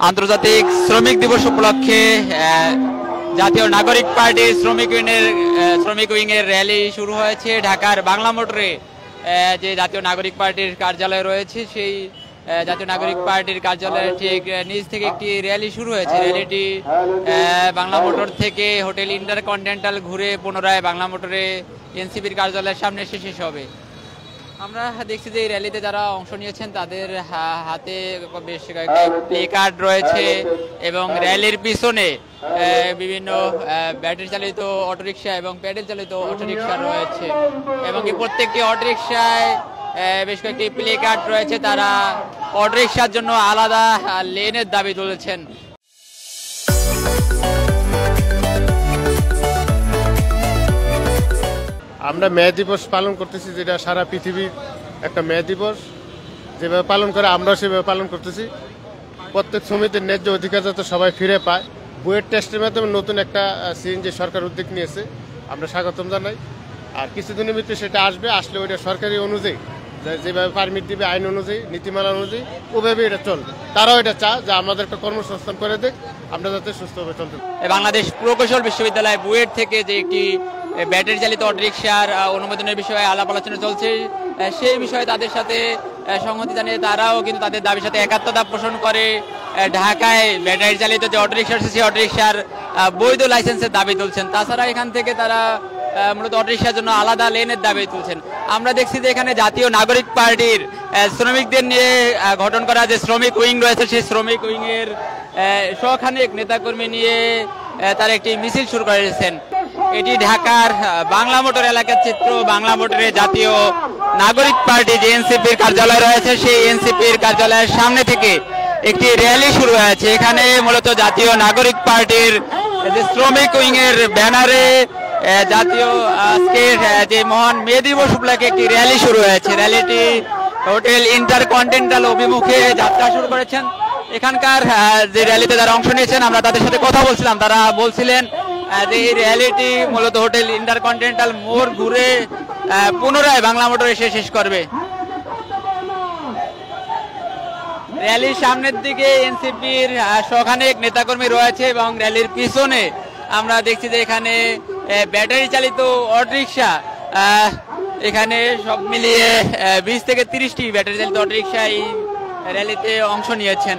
আন্তর্জাতিক শ্রমিক দিবস উপলক্ষে জাতীয় নাগরিক পার্টি শ্রমিক উইং এর র্যালি শুরু হয়েছে ঢাকার বাংলা মোটরে। যে জাতীয় নাগরিক পার্টির কার্যালয় রয়েছে, সেই জাতীয় নাগরিক পার্টির কার্যালয়ের ঠিক নিচ থেকে একটি র্যালি শুরু হয়েছে। র্যালিটি বাংলা মোটর থেকে হোটেল ইন্টারকন্টিনেন্টাল ঘুরে পুনরায় বাংলা মোটরে এনসিপির কার্যালয়ের সামনে এসে শেষ হবে। আমরা দেখছি যে এই র্যালিতে যারা অংশ নিয়েছেন তাদের হাতে বেশ কয়েকটি প্লে কার্ড রয়েছে এবং র্যালির পিছনে বিভিন্ন ব্যাটারি চালিত অটোরিকশা এবং প্যাডেল চালিত অটোরিকশা রয়েছে এবং প্রত্যেকটি অটোরিকশায় বেশ কয়েকটি প্লে কার্ড রয়েছে। তারা অটোরিকশার জন্য আলাদা লেনের দাবি তুলেছেন। আমরা মে দিবস পালন করতেছি, যেটা সারা পৃথিবীর একটা মে দিবস যেভাবে পালন করে আমরা সেভাবে পালন করতেছি। প্রত্যেক শ্রমিকদের ন্যায্য অধিকার যাতে সবাই ফিরে পায়, বুয়েট টেস্টের মাধ্যমে নতুন একটা সিএনজি সরকার উদ্যোগ নিয়েছে, আমরা স্বাগতম জানাই। আর কিছুদিনের ভিতরে সেটা আসলে ওইটা সরকারি অনুযায়ী যেভাবে পারমিট দিবে আইন অনুযায়ী, নীতিমালা অনুযায়ী, ওভাবে এটা চলবে। তারাও এটা চায় যে আমাদের একটা কর্মসংস্থান করে দেখ, আমরা যাতে সুস্থভাবে চলতে পারি। বাংলাদেশ প্রকৌশল বিশ্ববিদ্যালয় বুয়েট থেকে যে একটি ব্যাটারি চালিত অটোরিকশার অনুমোদনের বিষয়ে আলাপ আলোচনা চলছে, সেই বিষয়ে তাদের সাথে সংহতি জানিয়ে তারাও কিন্তু তাদের দাবির সাথে একাত্মতা পোষণ করে ঢাকায় ব্যাটারি চালিত যে অটোরিকশা আছে সেই অটোরিকশার বৈধ লাইসেন্সের দাবি তুলছেন। তাছাড়া এখান থেকে তারা মূলত অটোরিকশার জন্য আলাদা লেনের দাবি তুলছেন। আমরা দেখছি যে এখানে জাতীয় নাগরিক পার্টির শ্রমিকদের নিয়ে গঠন করা যে শ্রমিক উইং রয়েছে, সেই শ্রমিক উইং এর শখানেক নেতাকর্মী নিয়ে তারা একটি মিছিল শুরু করেছেন। এটি ঢাকার বাংলা মোটর এলাকার চিত্র। বাংলা মোটরে জাতীয় নাগরিক পার্টি যে এনসিপির কার্যালয় রয়েছে, সেই এনসিপির কার্যালয়ের সামনে থেকে একটি র্যালি শুরু হয়েছে। এখানে মূলত জাতীয় নাগরিক পার্টির যে শ্রমিক উইং এর ব্যানারে জাতীয় আজকের যে মহান মে দিবস উপলক্ষে একটি র্যালি শুরু হয়েছে। র্যালিটি হোটেল ইন্টারকন্টিনেন্টাল অভিমুখে যাত্রা শুরু করেছেন। এখানকার যে র্যালিতে যারা অংশ নিয়েছেন আমরা তাদের সাথে কথা বলছিলাম। তারা বলছিলেন যে এই র্যালিটি মূলত হোটেল ইন্টারকন্টিনেন্টাল মোড় ঘুরে পুনরায় বাংলা মোটর এসে শেষ করবে। র্যালির সামনের দিকে এনসিপির শখানেক নেতাকর্মী রয়েছে এবং র্যালির পিছনে আমরা দেখছি যে এখানে ব্যাটারি চালিত অটোরিকশা, এখানে সব মিলিয়ে 20 থেকে 30টি ব্যাটারি চালিত অটোরিকশা এই র্যালিতে অংশ নিয়েছেন।